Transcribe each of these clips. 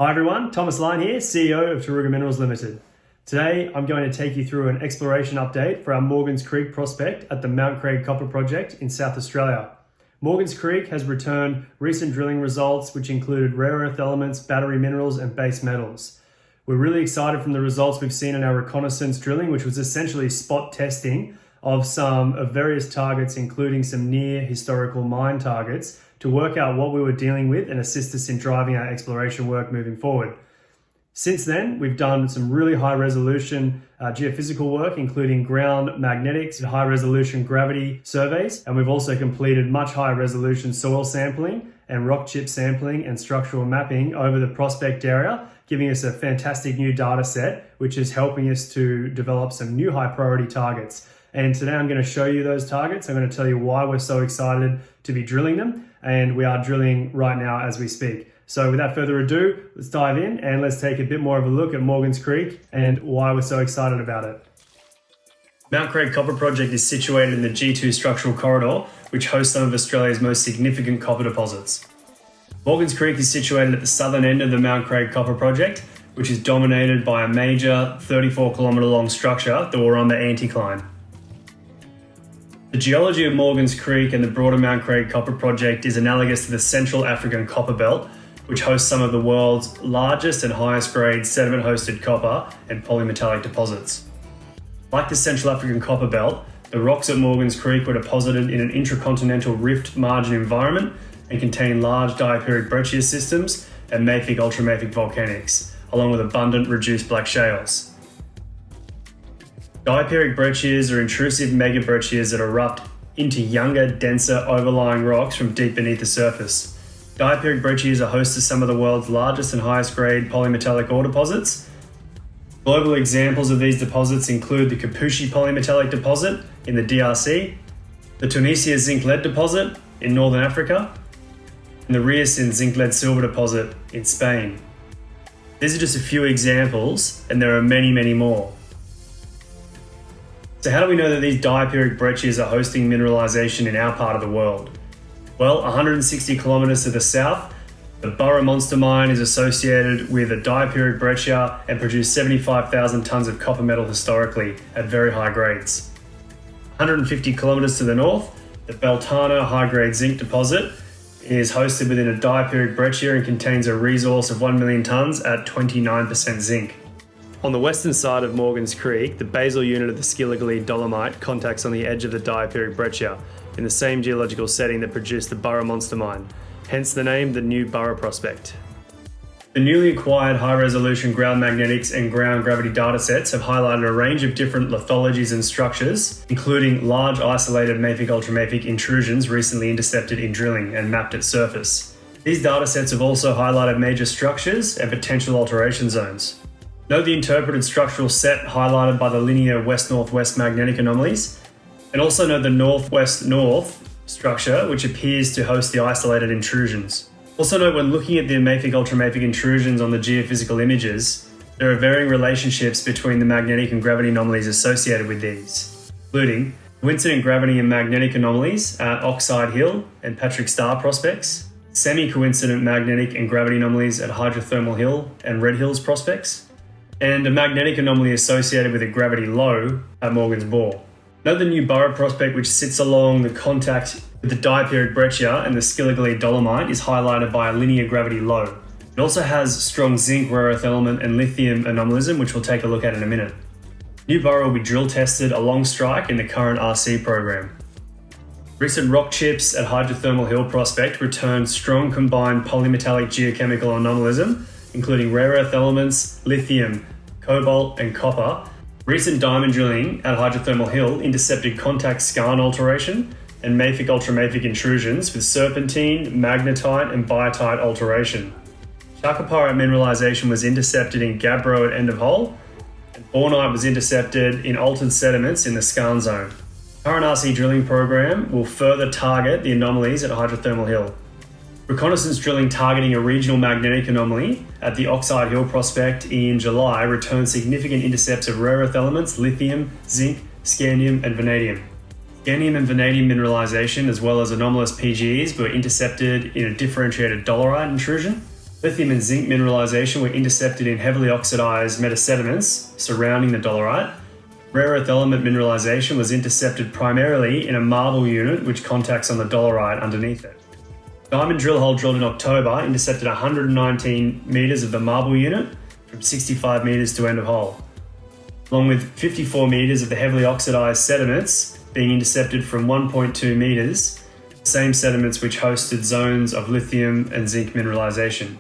Hi everyone, Thomas Line here, CEO of Taruga Minerals Limited. Today I'm going to take you through an exploration update for our Morgans Creek prospect at the Mount Craig Copper Project in South Australia. Morgans Creek has returned recent drilling results which included rare earth elements, battery minerals and base metals. We're really excited from the results we've seen in our reconnaissance drilling, which was essentially spot testing of various targets, including some near historical mine targets, to work out what we were dealing with and assist us in driving our exploration work moving forward. Since then, we've done some really high resolution geophysical work, including ground magnetics, high resolution gravity surveys, and we've also completed much higher resolution soil sampling and rock chip sampling and structural mapping over the prospect area, giving us a fantastic new data set, which is helping us to develop some new high priority targets. And today I'm going to show you those targets. I'm going to tell you why we're so excited to be drilling them, and we are drilling right now as we speak. So without further ado, let's dive in and let's take a bit more of a look at Morgans Creek and why we're so excited about it. Mount Craig Copper Project is situated in the G2 structural corridor, which hosts some of Australia's most significant copper deposits. Morgans Creek is situated at the southern end of the Mount Craig Copper Project, which is dominated by a major 34-kilometre long structure that we're on the anticline. The geology of Morgans Creek and the broader Mount Craig Copper Project is analogous to the Central African Copper Belt, which hosts some of the world's largest and highest grade sediment-hosted copper and polymetallic deposits. Like the Central African Copper Belt, the rocks at Morgans Creek were deposited in an intracontinental rift margin environment and contain large diapiric breccia systems and mafic ultramafic volcanics, along with abundant reduced black shales. Diapiric breccias are intrusive megabreccias that erupt into younger, denser, overlying rocks from deep beneath the surface. Diapiric breccias are host to some of the world's largest and highest grade polymetallic ore deposits. Global examples of these deposits include the Kipushi polymetallic deposit in the DRC, the Tunisia zinc-lead deposit in Northern Africa, and the Riocin zinc-lead-silver deposit in Spain. These are just a few examples, and there are many, many more. So how do we know that these diapiric breccias are hosting mineralization in our part of the world? Well, 160 kilometers to the south, the Burra Monster Mine is associated with a diapiric breccia and produced 75,000 tons of copper metal historically at very high grades. 150 kilometers to the north, the Beltana high-grade zinc deposit is hosted within a diapiric breccia and contains a resource of 1 million tons at 29% zinc. On the western side of Morgans Creek, the basal unit of the Skilligalee dolomite contacts on the edge of the diapiric breccia in the same geological setting that produced the Burra Monster Mine, hence the name the New Burra Prospect. The newly acquired high-resolution ground magnetics and ground gravity datasets have highlighted a range of different lithologies and structures, including large isolated mafic ultramafic intrusions recently intercepted in drilling and mapped at surface. These datasets have also highlighted major structures and potential alteration zones. Note the interpreted structural set highlighted by the linear west-northwest magnetic anomalies, and also note the northwest-north structure, which appears to host the isolated intrusions. Also note when looking at the mafic ultramafic intrusions on the geophysical images, there are varying relationships between the magnetic and gravity anomalies associated with these, including coincident gravity and magnetic anomalies at Oxide Hill and Patrick Star prospects, semi-coincident magnetic and gravity anomalies at Hydrothermal Hill and Red Hills prospects, and a magnetic anomaly associated with a gravity low at Morgans Bore. Note the New Burra Prospect, which sits along the contact with the diapiric breccia and the Skilligalee dolomite, is highlighted by a linear gravity low. It also has strong zinc, rare earth element and lithium anomalism, which we'll take a look at in a minute. New Burra will be drill tested along strike in the current RC program. Recent rock chips at Hydrothermal Hill Prospect returned strong combined polymetallic geochemical anomalism, including rare earth elements, lithium, cobalt and copper. Recent diamond drilling at Hydrothermal Hill intercepted contact skarn alteration and mafic ultramafic intrusions with serpentine, magnetite and biotite alteration. Chalcopyrite mineralization was intercepted in gabbro at end of hole, and bornite was intercepted in altered sediments in the skarn zone. The current RC drilling program will further target the anomalies at Hydrothermal Hill. Reconnaissance drilling targeting a regional magnetic anomaly at the Oxide Hill Prospect in July returned significant intercepts of rare earth elements, lithium, zinc, scandium and vanadium. Scandium and vanadium mineralization, as well as anomalous PGEs, were intercepted in a differentiated dolerite intrusion. Lithium and zinc mineralization were intercepted in heavily oxidized metasediments surrounding the dolerite. Rare earth element mineralization was intercepted primarily in a marble unit which contacts on the dolerite underneath it. Diamond drill hole drilled in October intercepted 119 meters of the marble unit from 65 meters to end of hole, along with 54 meters of the heavily oxidized sediments being intercepted from 1.2 meters, same sediments which hosted zones of lithium and zinc mineralization.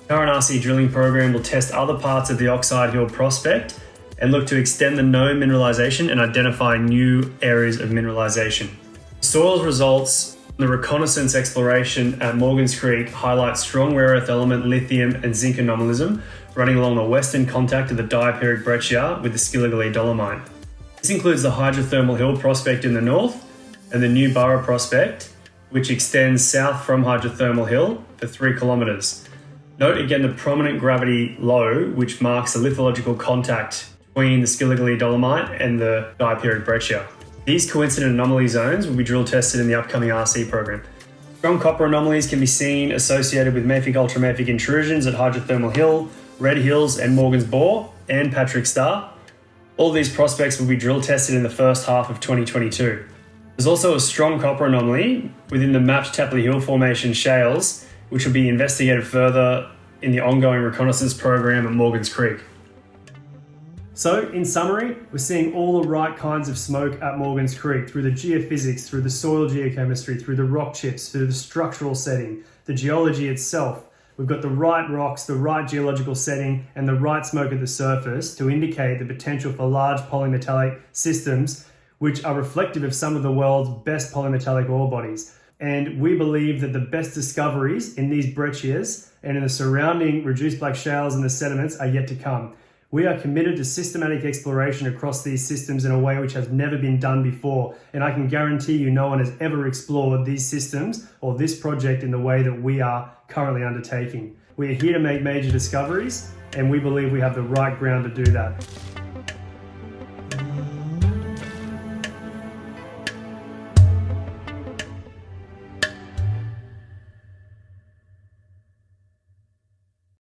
The current RC drilling program will test other parts of the Oxide Hill prospect and look to extend the known mineralization and identify new areas of mineralization. Soils results from the reconnaissance exploration at Morgan's Creek highlight strong rare earth element lithium and zinc anomalism running along the western contact of the diapiric breccia with the Skilligalee dolomite. This includes the Hydrothermal Hill prospect in the north and the New Burra prospect, which extends south from Hydrothermal Hill for 3 kilometers. Note again the prominent gravity low, which marks the lithological contact between the Skilligalee dolomite and the diapiric breccia. These coincident anomaly zones will be drill tested in the upcoming RC program. Strong copper anomalies can be seen associated with mafic ultramafic intrusions at Hydrothermal Hill, Red Hills and Morgan's Bore and Patrick Star. All these prospects will be drill tested in the first half of 2022. There's also a strong copper anomaly within the mapped Tapley Hill Formation shales, which will be investigated further in the ongoing reconnaissance program at Morgan's Creek. So, in summary, we're seeing all the right kinds of smoke at Morgan's Creek through the geophysics, through the soil geochemistry, through the rock chips, through the structural setting, the geology itself. We've got the right rocks, the right geological setting, and the right smoke at the surface to indicate the potential for large polymetallic systems, which are reflective of some of the world's best polymetallic ore bodies. And we believe that the best discoveries in these breccias and in the surrounding reduced black shales and the sediments are yet to come. We are committed to systematic exploration across these systems in a way which has never been done before. And I can guarantee you no one has ever explored these systems or this project in the way that we are currently undertaking. We are here to make major discoveries, and we believe we have the right ground to do that.